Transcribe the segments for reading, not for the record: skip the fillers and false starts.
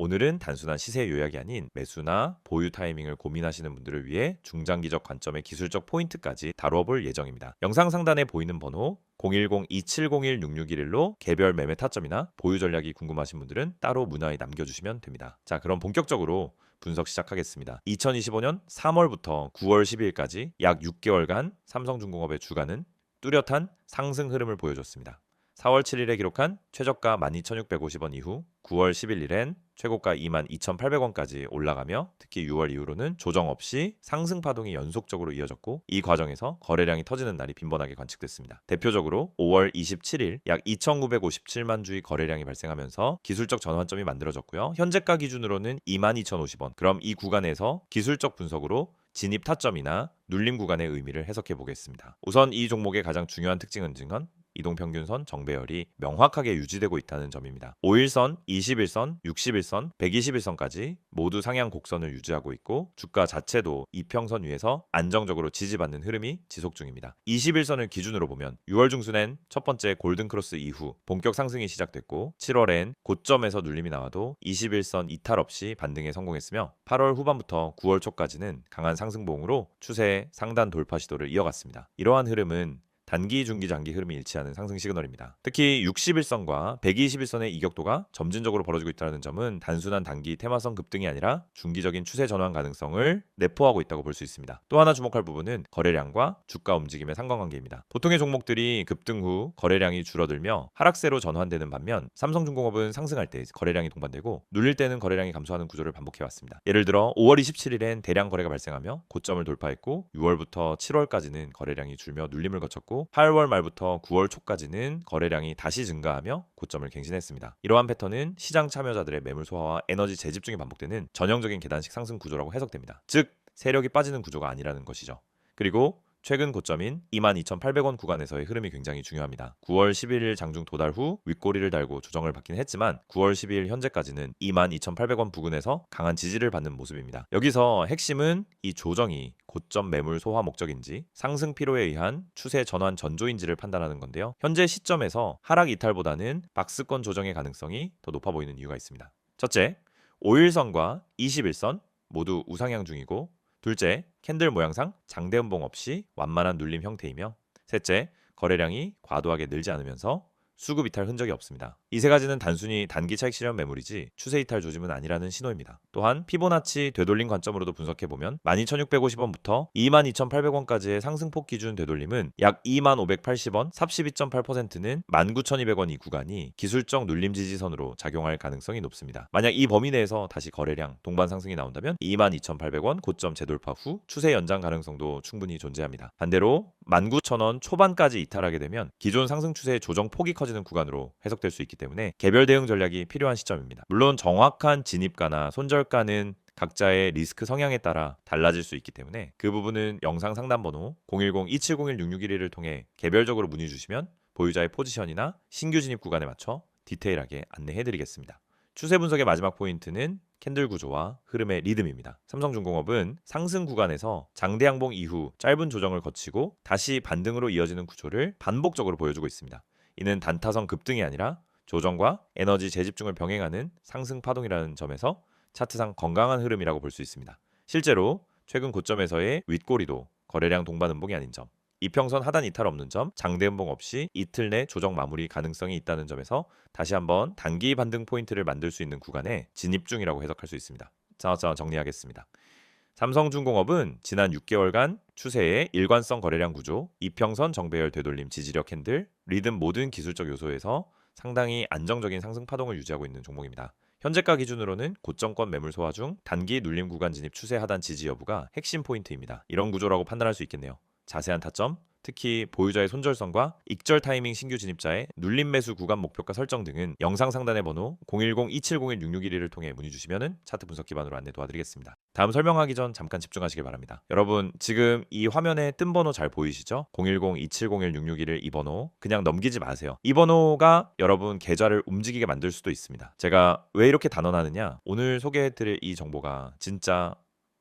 오늘은 단순한 시세 요약이 아닌 매수나 보유 타이밍을 고민하시는 분들을 위해 중장기적 관점의 기술적 포인트까지 다루어 볼 예정입니다. 영상 상단에 보이는 번호 010-2701-6611로 개별 매매 타점이나 보유 전략이 궁금하신 분들은 따로 문의에 남겨주시면 됩니다. 자, 그럼 본격적으로 분석 시작하겠습니다. 2025년 3월부터 9월 12일까지 약 6개월간 삼성중공업의 주가는 뚜렷한 상승 흐름을 보여줬습니다. 4월 7일에 기록한 최저가 12,650원 이후 9월 11일엔 최고가 22,800원까지 올라가며 특히 6월 이후로는 조정 없이 상승 파동이 연속적으로 이어졌고 이 과정에서 거래량이 터지는 날이 빈번하게 관측됐습니다. 대표적으로 5월 27일 약 2,957만 주의 거래량이 발생하면서 기술적 전환점이 만들어졌고요. 현재가 기준으로는 22,050원. 그럼 이 구간에서 기술적 분석으로 진입 타점이나 눌림 구간의 의미를 해석해 보겠습니다. 우선 이 종목의 가장 중요한 특징은 이동평균선 정배열이 명확하게 유지되고 있다는 점입니다. 5일선, 21선, 61선, 121선까지 모두 상향 곡선을 유지하고 있고 주가 자체도 이평선 위에서 안정적으로 지지받는 흐름이 지속 중입니다. 21선을 기준으로 보면 6월 중순엔 첫 번째 골든크로스 이후 본격 상승이 시작됐고 7월엔 고점에서 눌림이 나와도 21선 이탈 없이 반등에 성공했으며 8월 후반부터 9월 초까지는 강한 상승봉으로 추세의 상단 돌파 시도를 이어갔습니다. 이러한 흐름은 단기, 중기, 장기 흐름이 일치하는 상승 시그널입니다. 특히 61선과 121선의 이격도가 점진적으로 벌어지고 있다는 점은 단순한 단기 테마성 급등이 아니라 중기적인 추세 전환 가능성을 내포하고 있다고 볼 수 있습니다. 또 하나 주목할 부분은 거래량과 주가 움직임의 상관관계입니다. 보통의 종목들이 급등 후 거래량이 줄어들며 하락세로 전환되는 반면 삼성중공업은 상승할 때 거래량이 동반되고 눌릴 때는 거래량이 감소하는 구조를 반복해왔습니다. 예를 들어 5월 27일엔 대량 거래가 발생하며 고점을 돌파했고 6월부터 7월까지는 거래량이 줄며 눌림을 거쳤고 8월 말부터 9월 초까지는 거래량이 다시 증가하며 고점을 갱신했습니다. 이러한 패턴은 시장 참여자들의 매물 소화와 에너지 재집중이 반복되는 전형적인 계단식 상승 구조라고 해석됩니다. 즉, 세력이 빠지는 구조가 아니라는 것이죠. 그리고 최근 고점인 22,800원 구간에서의 흐름이 굉장히 중요합니다. 9월 11일 장중 도달 후 윗꼬리를 달고 조정을 받긴 했지만 9월 12일 현재까지는 22,800원 부근에서 강한 지지를 받는 모습입니다. 여기서 핵심은 이 조정이 고점 매물 소화 목적인지 상승 피로에 의한 추세 전환 전조인지를 판단하는 건데요. 현재 시점에서 하락 이탈보다는 박스권 조정의 가능성이 더 높아 보이는 이유가 있습니다. 첫째, 5일선과 21선 모두 우상향 중이고 둘째, 캔들 모양상 장대 음봉 없이 완만한 눌림 형태이며 셋째, 거래량이 과도하게 늘지 않으면서 수급 이탈 흔적이 없습니다. 이 세 가지는 단순히 단기 차익 실현 매물이지 추세 이탈 조짐은 아니라는 신호입니다. 또한 피보나치 되돌림 관점으로도 분석해보면 12,650원부터 22,800원까지의 상승폭 기준 되돌림은 약 22,580원, 32.8%는 19,200원 이 구간이 기술적 눌림 지지선으로 작용할 가능성이 높습니다. 만약 이 범위 내에서 다시 거래량, 동반 상승이 나온다면 22,800원 고점 재돌파 후 추세 연장 가능성도 충분히 존재합니다. 반대로 19,000원 초반까지 이탈하게 되면 기존 상승 추세의 조정 폭이 커지는 구간으로 해석될 수 있기 때문에 개별 대응 전략이 필요한 시점입니다. 물론 정확한 진입가나 손절가는 각자의 리스크 성향에 따라 달라질 수 있기 때문에 그 부분은 영상 상담 번호 010-2701-6611을 통해 개별적으로 문의 주시면 보유자의 포지션이나 신규 진입 구간에 맞춰 디테일하게 안내해드리겠습니다. 추세 분석의 마지막 포인트는 캔들 구조와 흐름의 리듬입니다. 삼성중공업은 상승 구간에서 장대 양봉 이후 짧은 조정을 거치고 다시 반등으로 이어지는 구조를 반복적으로 보여주고 있습니다. 이는 단타성 급등이 아니라 조정과 에너지 재집중을 병행하는 상승 파동이라는 점에서 차트상 건강한 흐름이라고 볼 수 있습니다. 실제로 최근 고점에서의 윗꼬리도 거래량 동반 음봉이 아닌 점, 이평선 하단 이탈 없는 점, 장대 음봉 없이 이틀 내 조정 마무리 가능성이 있다는 점에서 다시 한번 단기 반등 포인트를 만들 수 있는 구간에 진입 중이라고 해석할 수 있습니다. 자, 정리하겠습니다. 삼성중공업은 지난 6개월간 추세의 일관성 거래량 구조, 이평선 정배열 되돌림 지지력 캔들, 리듬 모든 기술적 요소에서 상당히 안정적인 상승 파동을 유지하고 있는 종목입니다. 현재가 기준으로는 고점권 매물 소화 중 단기 눌림 구간 진입 추세 하단 지지 여부가 핵심 포인트입니다. 이런 구조라고 판단할 수 있겠네요. 자세한 타점, 특히 보유자의 손절선과 익절 타이밍 신규 진입자의 눌림 매수 구간 목표가 설정 등은 영상 상단의 번호 010-2701-6611을 통해 문의 주시면 차트 분석 기반으로 안내 도와드리겠습니다. 다음 설명하기 전 잠깐 집중하시길 바랍니다. 여러분 지금 이 화면에 뜬 번호 잘 보이시죠? 010-2701-6611 이 번호 그냥 넘기지 마세요. 이 번호가 여러분 계좌를 움직이게 만들 수도 있습니다. 제가 왜 이렇게 단언하느냐? 오늘 소개해드릴 이 정보가 진짜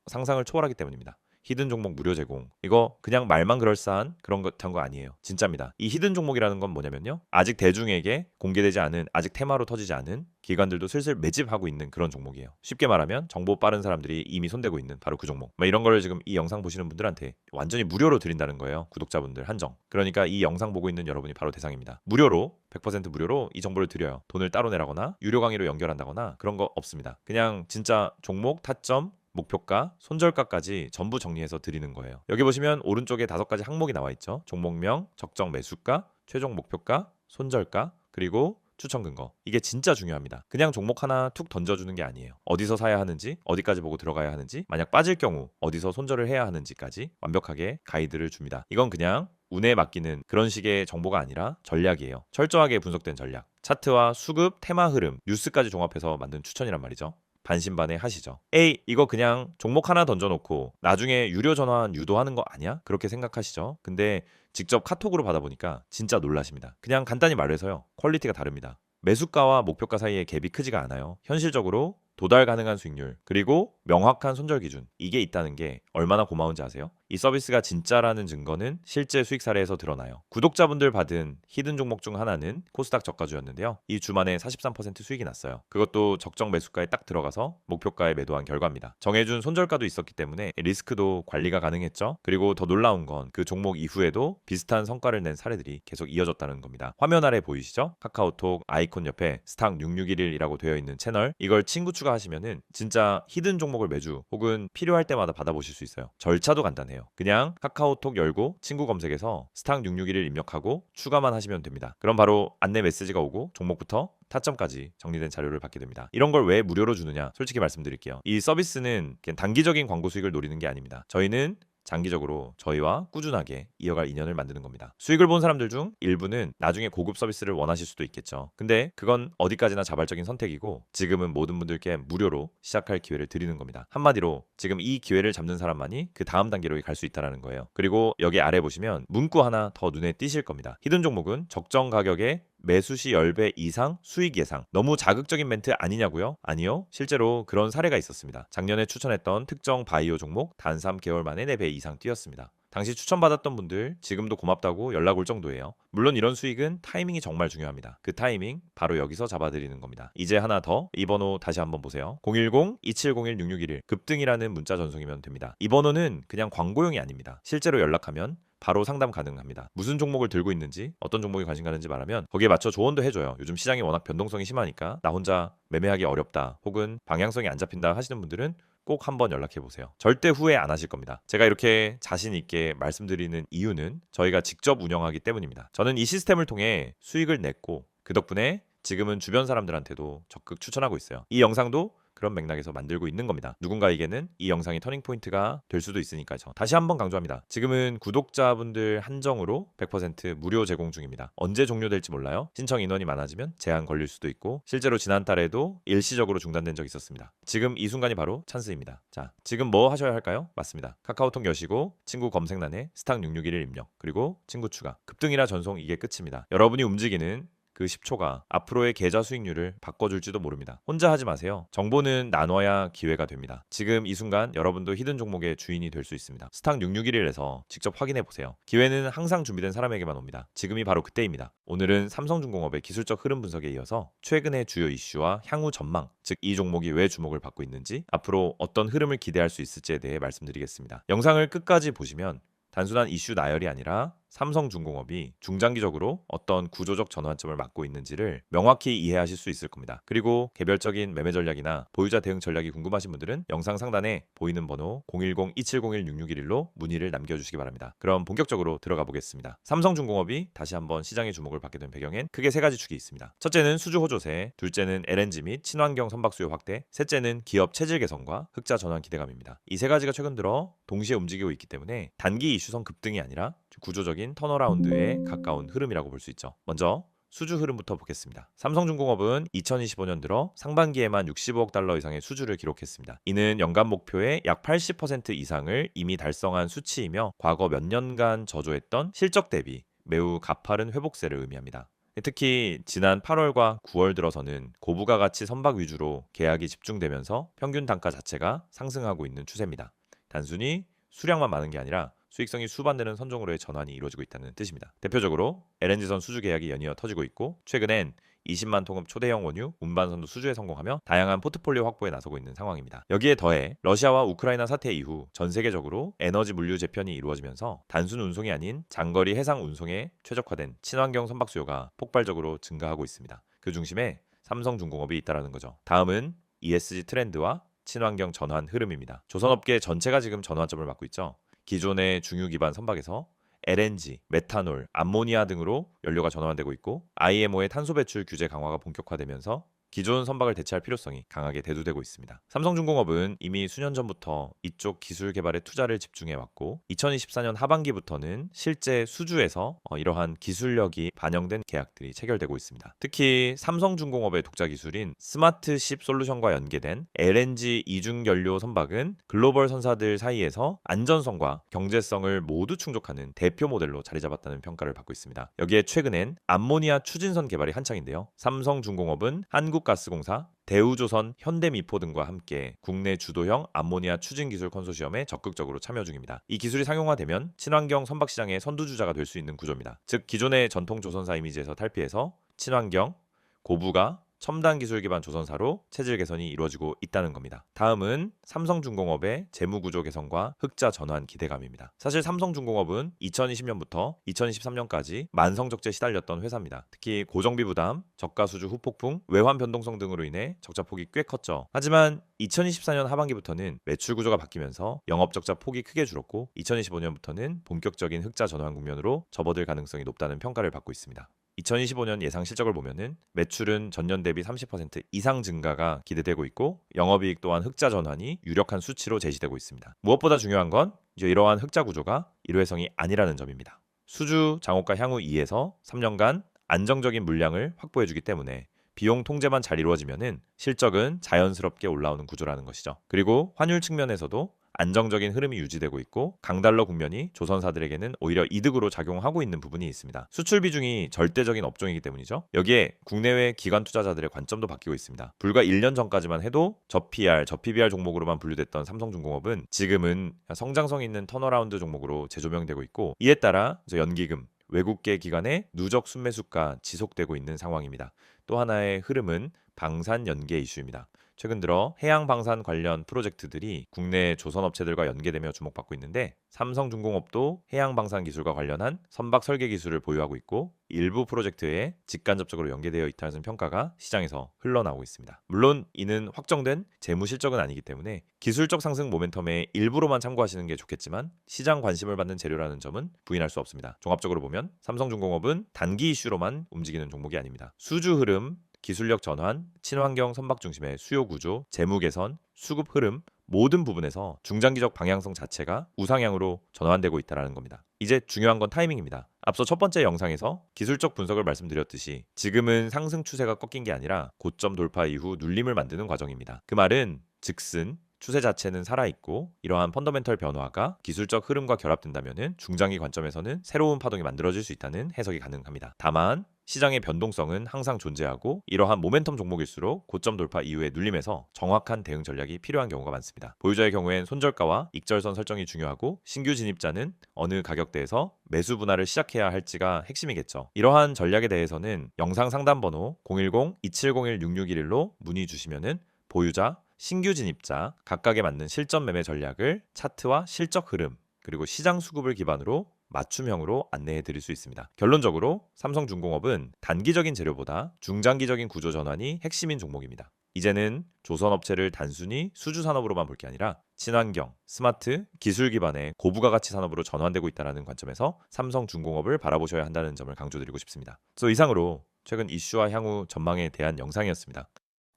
상상을 초월하기 때문입니다. 히든 종목 무료 제공. 이거 그냥 말만 그럴싸한 그런 거 아니에요. 진짜입니다. 이 히든 종목이라는 건 뭐냐면요. 아직 대중에게 공개되지 않은, 아직 테마로 터지지 않은 기관들도 슬슬 매집하고 있는 그런 종목이에요. 쉽게 말하면 정보 빠른 사람들이 이미 손대고 있는 바로 그 종목. 이런 거를 지금 이 영상 보시는 분들한테 완전히 무료로 드린다는 거예요. 구독자분들 한정. 그러니까 이 영상 보고 있는 여러분이 바로 대상입니다. 무료로 100% 무료로 이 정보를 드려요. 돈을 따로 내라거나 유료 강의로 연결한다거나 그런 거 없습니다. 그냥 진짜 종목, 타점, 목표가, 손절가까지 전부 정리해서 드리는 거예요. 여기 보시면 오른쪽에 5가지 항목이 나와 있죠. 종목명, 적정 매수가, 최종 목표가, 손절가, 그리고 추천 근거. 이게 진짜 중요합니다. 그냥 종목 하나 툭 던져주는 게 아니에요. 어디서 사야 하는지, 어디까지 보고 들어가야 하는지, 만약 빠질 경우 어디서 손절을 해야 하는지까지 완벽하게 가이드를 줍니다. 이건 그냥 운에 맡기는 그런 식의 정보가 아니라 전략이에요. 철저하게 분석된 전략. 차트와 수급, 테마 흐름, 뉴스까지 종합해서 만든 추천이란 말이죠. 반신반의 하시죠. 에이, 이거 그냥 종목 하나 던져놓고 나중에 유료 전환 유도하는 거 아니야? 그렇게 생각하시죠. 근데 직접 카톡으로 받아보니까 진짜 놀라십니다. 그냥 간단히 말해서요. 퀄리티가 다릅니다. 매수가와 목표가 사이의 갭이 크지가 않아요. 현실적으로 도달 가능한 수익률, 그리고 명확한 손절 기준, 이게 있다는 게 얼마나 고마운지 아세요? 이 서비스가 진짜라는 증거는 실제 수익 사례에서 드러나요. 구독자분들 받은 히든 종목 중 하나는 코스닥 저가주였는데요. 이 주만에 43% 수익이 났어요. 그것도 적정 매수가에 딱 들어가서 목표가에 매도한 결과입니다. 정해준 손절가도 있었기 때문에 리스크도 관리가 가능했죠. 그리고 더 놀라운 건 그 종목 이후에도 비슷한 성과를 낸 사례들이 계속 이어졌다는 겁니다. 화면 아래 보이시죠? 카카오톡 아이콘 옆에 스탁 6611이라고 되어 있는 채널, 이걸 친구 추가하시면은 진짜 히든 종목을 매주 혹은 필요할 때마다 받아보실 수 있어요. 절차도 간단해요. 그냥 카카오톡 열고 친구 검색에서 스탁 6611 입력하고 추가만 하시면 됩니다. 그럼 바로 안내 메시지가 오고 종목부터 타점까지 정리된 자료를 받게 됩니다. 이런 걸 왜 무료로 주느냐? 솔직히 말씀드릴게요. 이 서비스는 그냥 단기적인 광고 수익을 노리는 게 아닙니다. 저희는 장기적으로 저희와 꾸준하게 이어갈 인연을 만드는 겁니다. 수익을 본 사람들 중 일부는 나중에 고급 서비스를 원하실 수도 있겠죠. 근데 그건 어디까지나 자발적인 선택이고 지금은 모든 분들께 무료로 시작할 기회를 드리는 겁니다. 한마디로 지금 이 기회를 잡는 사람만이 그 다음 단계로 갈 수 있다는 거예요. 그리고 여기 아래 보시면 문구 하나 더 눈에 띄실 겁니다. 히든 종목은 적정 가격에 매수 시 10배 이상 수익 예상. 너무 자극적인 멘트 아니냐고요? 아니요. 실제로 그런 사례가 있었습니다. 작년에 추천했던 특정 바이오 종목 단 3개월 만에 4배 이상 뛰었습니다. 당시 추천받았던 분들 지금도 고맙다고 연락 올 정도예요. 물론 이런 수익은 타이밍이 정말 중요합니다. 그 타이밍 바로 여기서 잡아드리는 겁니다. 이제 하나 더, 이 번호 다시 한번 보세요. 010-2701-6611 급등이라는 문자 전송이면 됩니다. 이 번호는 그냥 광고용이 아닙니다. 실제로 연락하면 바로 상담 가능합니다. 무슨 종목을 들고 있는지, 어떤 종목에 관심 가는지 말하면 거기에 맞춰 조언도 해줘요. 요즘 시장이 워낙 변동성이 심하니까 나 혼자 매매하기 어렵다, 혹은 방향성이 안 잡힌다 하시는 분들은 꼭 한번 연락해 보세요. 절대 후회 안 하실 겁니다. 제가 이렇게 자신 있게 말씀드리는 이유는 저희가 직접 운영하기 때문입니다. 저는 이 시스템을 통해 수익을 냈고 그 덕분에 지금은 주변 사람들한테도 적극 추천하고 있어요. 이 영상도 그런 맥락에서 만들고 있는 겁니다. 누군가에게는 이 영상이 터닝포인트가 될 수도 있으니까요. 다시 한번 강조합니다. 지금은 구독자분들 한정으로 100% 무료 제공 중입니다. 언제 종료될지 몰라요. 신청 인원이 많아지면 제한 걸릴 수도 있고 실제로 지난달에도 일시적으로 중단된 적이 있었습니다. 지금 이 순간이 바로 찬스입니다. 자, 지금 뭐 하셔야 할까요? 맞습니다. 카카오톡 여시고 친구 검색란에 스탁 6611 입력, 그리고 친구 추가. 급등이라 전송, 이게 끝입니다. 여러분이 움직이는 그 10초가 앞으로의 계좌 수익률을 바꿔줄지도 모릅니다. 혼자 하지 마세요. 정보는 나눠야 기회가 됩니다. 지금 이 순간 여러분도 히든 종목의 주인이 될 수 있습니다. 스탁 6611에서 직접 확인해 보세요. 기회는 항상 준비된 사람에게만 옵니다. 지금이 바로 그때입니다. 오늘은 삼성중공업의 기술적 흐름 분석에 이어서 최근의 주요 이슈와 향후 전망, 즉 이 종목이 왜 주목을 받고 있는지, 앞으로 어떤 흐름을 기대할 수 있을지에 대해 말씀드리겠습니다. 영상을 끝까지 보시면 단순한 이슈 나열이 아니라 삼성중공업이 중장기적으로 어떤 구조적 전환점을 맞고 있는지를 명확히 이해하실 수 있을 겁니다. 그리고 개별적인 매매 전략이나 보유자 대응 전략이 궁금하신 분들은 영상 상단에 보이는 번호 010-2701-6611로 문의를 남겨주시기 바랍니다. 그럼 본격적으로 들어가 보겠습니다. 삼성중공업이 다시 한번 시장의 주목을 받게 된 배경엔 크게 3가지 축이 있습니다. 첫째는 수주 호조세, 둘째는 LNG 및 친환경 선박 수요 확대, 셋째는 기업 체질 개선과 흑자 전환 기대감입니다. 이 3가지가 최근 들어 동시에 움직이고 있기 때문에 단기 이슈성 급등이 아니라 구조적인 턴어라운드에 가까운 흐름이라고 볼 수 있죠. 먼저 수주 흐름부터 보겠습니다. 삼성중공업은 2025년 들어 상반기에만 65억 달러 이상의 수주를 기록했습니다. 이는 연간 목표의 약 80% 이상을 이미 달성한 수치이며 과거 몇 년간 저조했던 실적 대비 매우 가파른 회복세를 의미합니다. 특히 지난 8월과 9월 들어서는 고부가 가치 선박 위주로 계약이 집중되면서 평균 단가 자체가 상승하고 있는 추세입니다. 단순히 수량만 많은 게 아니라 수익성이 수반되는 선종으로의 전환이 이루어지고 있다는 뜻입니다. 대표적으로 LNG선 수주 계약이 연이어 터지고 있고 최근엔 20만 통급 초대형 원유 운반선도 수주에 성공하며 다양한 포트폴리오 확보에 나서고 있는 상황입니다. 여기에 더해 러시아와 우크라이나 사태 이후 전 세계적으로 에너지 물류 재편이 이루어지면서 단순 운송이 아닌 장거리 해상 운송에 최적화된 친환경 선박 수요가 폭발적으로 증가하고 있습니다. 그 중심에 삼성중공업이 있다라는 거죠. 다음은 ESG 트렌드와 친환경 전환 흐름입니다. 조선업계 전체가 지금 전환점을 맞고 있죠. 기존의 중유 기반 선박에서 LNG, 메탄올, 암모니아 등으로 연료가 전환되고 있고 IMO의 탄소 배출 규제 강화가 본격화되면서 기존 선박을 대체할 필요성이 강하게 대두되고 있습니다. 삼성중공업은 이미 수년 전부터 이쪽 기술 개발에 투자를 집중해 왔고 2024년 하반기부터는 실제 수주에서 이러한 기술력이 반영된 계약들이 체결되고 있습니다. 특히 삼성중공업의 독자 기술인 스마트십 솔루션과 연계된 LNG 이중 연료 선박은 글로벌 선사들 사이에서 안전성과 경제성을 모두 충족하는 대표 모델로 자리 잡았다는 평가를 받고 있습니다. 여기에 최근엔 암모니아 추진선 개발이 한창인데요. 삼성중공업은 한국가스공사, 대우조선, 현대미포 등과 함께 국내 주도형 암모니아 추진 기술 컨소시엄에 적극적으로 참여 중입니다. 이 기술이 상용화되면 친환경 선박 시장의 선두주자가 될 수 있는 구조입니다. 즉 기존의 전통 조선사 이미지에서 탈피해서 친환경, 고부가, 첨단 기술 기반 조선사로 체질 개선이 이루어지고 있다는 겁니다. 다음은 삼성중공업의 재무구조 개선과 흑자 전환 기대감입니다. 사실 삼성중공업은 2020년부터 2023년까지 만성적자에 시달렸던 회사입니다. 특히 고정비 부담, 저가 수주 후폭풍, 외환 변동성 등으로 인해 적자폭이 꽤 컸죠. 하지만 2024년 하반기부터는 매출 구조가 바뀌면서 영업적자 폭이 크게 줄었고 2025년부터는 본격적인 흑자 전환 국면으로 접어들 가능성이 높다는 평가를 받고 있습니다. 2025년 예상 실적을 보면은 매출은 전년 대비 30% 이상 증가가 기대되고 있고 영업이익 또한 흑자 전환이 유력한 수치로 제시되고 있습니다. 무엇보다 중요한 건 이제 이러한 흑자 구조가 일회성이 아니라는 점입니다. 수주 장호가 향후 2에서 3년간 안정적인 물량을 확보해주기 때문에 비용 통제만 잘 이루어지면은 실적은 자연스럽게 올라오는 구조라는 것이죠. 그리고 환율 측면에서도 안정적인 흐름이 유지되고 있고 강달러 국면이 조선사들에게는 오히려 이득으로 작용하고 있는 부분이 있습니다. 수출 비중이 절대적인 업종이기 때문이죠. 여기에 국내외 기관 투자자들의 관점도 바뀌고 있습니다. 불과 1년 전까지만 해도 저PR, 저PBR 종목으로만 분류됐던 삼성중공업은 지금은 성장성 있는 턴어라운드 종목으로 재조명되고 있고 이에 따라 연기금, 외국계 기관의 누적 순매수가 지속되고 있는 상황입니다. 또 하나의 흐름은 방산 연계 이슈입니다. 최근 들어 해양 방산 관련 프로젝트들이 국내 조선업체들과 연계되며 주목받고 있는데 삼성중공업도 해양 방산 기술과 관련한 선박 설계 기술을 보유하고 있고 일부 프로젝트에 직간접적으로 연계되어 있다는 평가가 시장에서 흘러나오고 있습니다. 물론 이는 확정된 재무 실적은 아니기 때문에 기술적 상승 모멘텀의 일부로만 참고하시는 게 좋겠지만 시장 관심을 받는 재료라는 점은 부인할 수 없습니다. 종합적으로 보면 삼성중공업은 단기 이슈로만 움직이는 종목이 아닙니다. 수주 흐름, 기술력 전환, 친환경 선박 중심의 수요 구조, 재무 개선, 수급 흐름 모든 부분에서 중장기적 방향성 자체가 우상향으로 전환되고 있다는 겁니다. 이제 중요한 건 타이밍입니다. 앞서 첫 번째 영상에서 기술적 분석을 말씀드렸듯이 지금은 상승 추세가 꺾인 게 아니라 고점 돌파 이후 눌림을 만드는 과정입니다. 그 말은 즉슨 추세 자체는 살아있고 이러한 펀더멘털 변화가 기술적 흐름과 결합된다면 중장기 관점에서는 새로운 파동이 만들어질 수 있다는 해석이 가능합니다. 다만 시장의 변동성은 항상 존재하고 이러한 모멘텀 종목일수록 고점 돌파 이후의 눌림에서 정확한 대응 전략이 필요한 경우가 많습니다. 보유자의 경우엔 손절가와 익절선 설정이 중요하고 신규 진입자는 어느 가격대에서 매수 분할을 시작해야 할지가 핵심이겠죠. 이러한 전략에 대해서는 영상 상담 번호 010-2701-6611로 문의 주시면은 보유자, 신규 진입자 각각에 맞는 실전 매매 전략을 차트와 실적 흐름 그리고 시장 수급을 기반으로 맞춤형으로 안내해 드릴 수 있습니다. 결론적으로 삼성중공업은 단기적인 재료보다 중장기적인 구조 전환이 핵심인 종목입니다. 이제는 조선업체를 단순히 수주산업으로만 볼 게 아니라 친환경, 스마트, 기술 기반의 고부가 가치 산업으로 전환되고 있다는 관점에서 삼성중공업을 바라보셔야 한다는 점을 강조드리고 싶습니다. 그래서 이상으로 최근 이슈와 향후 전망에 대한 영상이었습니다.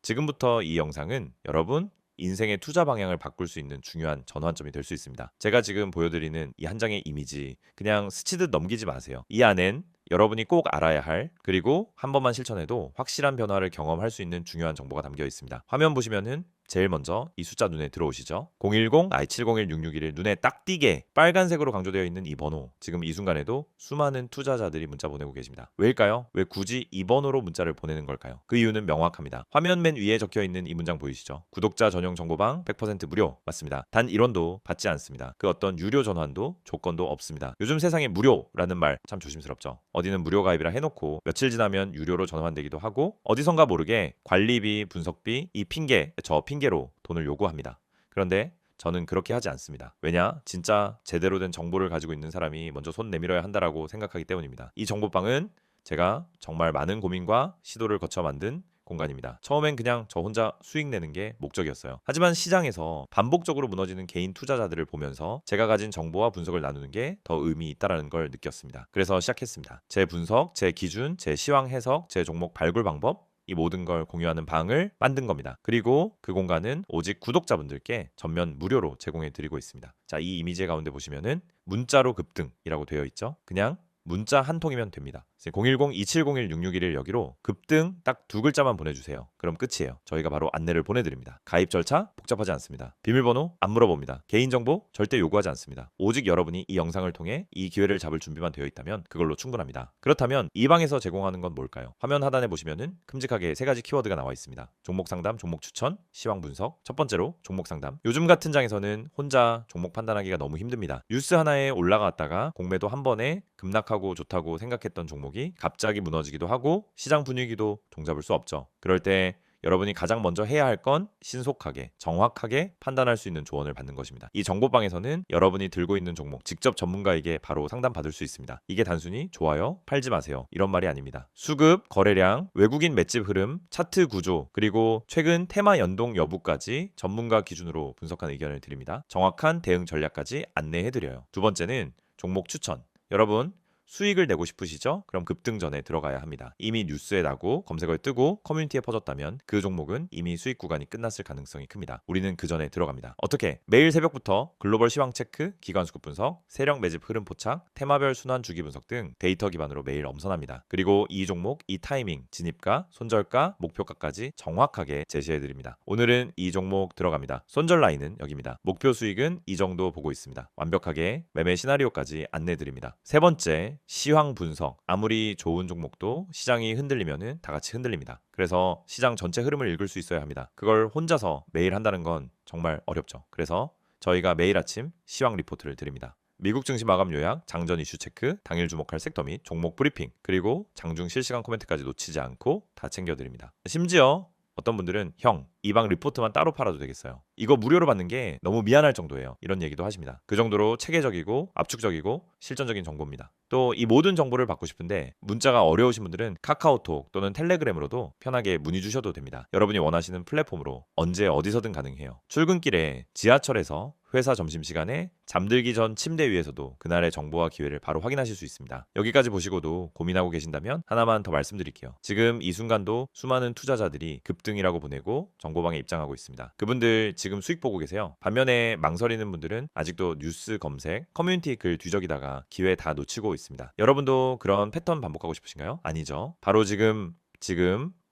지금부터 이 영상은 여러분 인생의 투자 방향을 바꿀 수 있는 중요한 전환점이 될 수 있습니다. 제가 지금 보여드리는 이 한 장의 이미지 그냥 스치듯 넘기지 마세요. 이 안엔 여러분이 꼭 알아야 할 그리고 한 번만 실천해도 확실한 변화를 경험할 수 있는 중요한 정보가 담겨 있습니다. 화면 보시면은 제일 먼저 이 숫자 눈에 들어오시죠? 010-701-6611 눈에 딱 띄게 빨간색으로 강조되어 있는 이 번호, 지금 이 순간에도 수많은 투자자들이 문자 보내고 계십니다. 왜일까요? 왜 굳이 이 번호로 문자를 보내는 걸까요? 그 이유는 명확합니다. 화면 맨 위에 적혀 있는 이 문장 보이시죠? 구독자 전용 정보방 100% 무료. 맞습니다. 단 1원도 받지 않습니다. 그 어떤 유료 전환도 조건도 없습니다. 요즘 세상에 무료라는 말 참 조심스럽죠. 어디는 무료 가입이라 해놓고 며칠 지나면 유료로 전환되기도 하고, 어디선가 모르게 관리비, 분석비, 이 핑계, 저 핑계로 돈을 요구합니다. 그런데 저는 그렇게 하지 않습니다. 왜냐? 진짜 제대로 된 정보를 가지고 있는 사람이 먼저 손 내밀어야 한다라고 생각하기 때문입니다. 이 정보방은 제가 정말 많은 고민과 시도를 거쳐 만든 공간입니다. 처음엔 그냥 저 혼자 수익 내는 게 목적이었어요. 하지만 시장에서 반복적으로 무너지는 개인 투자자들을 보면서 제가 가진 정보와 분석을 나누는 게 더 의미 있다라는 걸 느꼈습니다. 그래서 시작했습니다. 제 분석, 제 기준, 제 시황 해석, 제 종목 발굴 방법, 이 모든 걸 공유하는 방을 만든 겁니다. 그리고 그 공간은 오직 구독자분들께 전면 무료로 제공해 드리고 있습니다. 자, 이 이미지 가운데 보시면은 문자로 급등이라고 되어 있죠. 그냥 문자 한 통이면 됩니다. 010-2701-6611 여기로 급등 딱 두 글자만 보내주세요. 그럼 끝이에요. 저희가 바로 안내를 보내드립니다. 가입 절차 복잡하지 않습니다. 비밀번호 안 물어봅니다. 개인정보 절대 요구하지 않습니다. 오직 여러분이 이 영상을 통해 이 기회를 잡을 준비만 되어 있다면 그걸로 충분합니다. 그렇다면 이 방에서 제공하는 건 뭘까요? 화면 하단에 보시면은 큼직하게 세 가지 키워드가 나와 있습니다. 종목 상담, 종목 추천, 시황 분석. 첫 번째로 종목 상담. 요즘 같은 장에서는 혼자 종목 판단하기가 너무 힘듭니다. 뉴스 하나에 올라갔다가 공매도 한 번에 급락하고 좋다고 생각했던 종목이 갑자기 무너지기도 하고 시장 분위기도 종잡을 수 없죠. 그럴 때 여러분이 가장 먼저 해야 할 건 신속하게, 정확하게 판단할 수 있는 조언을 받는 것입니다. 이 정보방에서는 여러분이 들고 있는 종목 직접 전문가에게 바로 상담받을 수 있습니다. 이게 단순히 좋아요, 팔지 마세요 이런 말이 아닙니다. 수급, 거래량, 외국인 맷집 흐름, 차트 구조, 그리고 최근 테마 연동 여부까지 전문가 기준으로 분석한 의견을 드립니다. 정확한 대응 전략까지 안내해드려요. 두 번째는 종목 추천. 여러분 수익을 내고 싶으시죠? 그럼 급등 전에 들어가야 합니다. 이미 뉴스에 나고 검색어에 뜨고 커뮤니티에 퍼졌다면 그 종목은 이미 수익 구간이 끝났을 가능성이 큽니다. 우리는 그 전에 들어갑니다. 어떻게? 매일 새벽부터 글로벌 시황 체크, 기관 수급 분석, 세력 매집 흐름 포착, 테마별 순환 주기 분석 등 데이터 기반으로 매일 엄선합니다. 그리고 이 종목, 이 타이밍, 진입가, 손절가, 목표가까지 정확하게 제시해드립니다. 오늘은 이 종목 들어갑니다. 손절 라인은 여기입니다. 목표 수익은 이 정도 보고 있습니다. 완벽하게 매매 시나리오까지 안내드립니다. 세 번째, 시황 분석. 아무리 좋은 종목도 시장이 흔들리면은 다 같이 흔들립니다. 그래서 시장 전체 흐름을 읽을 수 있어야 합니다. 그걸 혼자서 매일 한다는 건 정말 어렵죠. 그래서 저희가 매일 아침 시황 리포트를 드립니다. 미국 증시 마감 요약, 장전 이슈 체크, 당일 주목할 섹터 및 종목 브리핑, 그리고 장중 실시간 코멘트까지 놓치지 않고 다 챙겨드립니다. 심지어 어떤 분들은 형, 이 방 리포트만 따로 팔아도 되겠어요. 이거 무료로 받는 게 너무 미안할 정도예요. 이런 얘기도 하십니다. 그 정도로 체계적이고 압축적이고 실전적인 정보입니다. 또 이 모든 정보를 받고 싶은데 문자가 어려우신 분들은 카카오톡 또는 텔레그램으로도 편하게 문의 주셔도 됩니다. 여러분이 원하시는 플랫폼으로 언제 어디서든 가능해요. 출근길에, 지하철에서, 회사 점심시간에, 잠들기 전 침대 위에서도 그날의 정보와 기회를 바로 확인하실 수 있습니다. 여기까지 보시고도 고민하고 계신다면 하나만 더 말씀드릴게요. 지금 이 순간도 수많은 투자자들이 급등이라고 보내고 정보방에 입장하고 있습니다. 그분들 지금 수익 보고 계세요. 반면에 망설이는 분들은 아직도 뉴스 검색, 커뮤니티 글 뒤적이다가 기회 다 놓치고 있습니다. 여러분도 그런 패턴 반복하고 싶으신가요? 아니죠. 바로 지금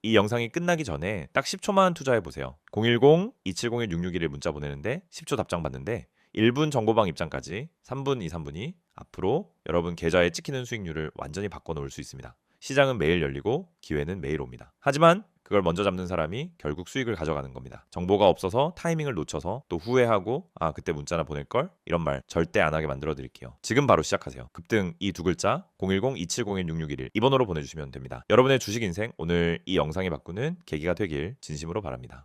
이 영상이 끝나기 전에 딱 10초만 투자해 보세요. 010-2701-6611 문자 보내는데 10초 답장 받는데 1분 정보방 입장까지 3분, 3분이 앞으로 여러분 계좌에 찍히는 수익률을 완전히 바꿔놓을 수 있습니다. 시장은 매일 열리고 기회는 매일 옵니다. 하지만 그걸 먼저 잡는 사람이 결국 수익을 가져가는 겁니다. 정보가 없어서 타이밍을 놓쳐서 또 후회하고 그때 문자나 보낼걸? 이런 말 절대 안 하게 만들어 드릴게요. 지금 바로 시작하세요. 급등 이 두 글자 010-2701-6611 이 번호로 보내주시면 됩니다. 여러분의 주식 인생 오늘 이 영상이 바꾸는 계기가 되길 진심으로 바랍니다.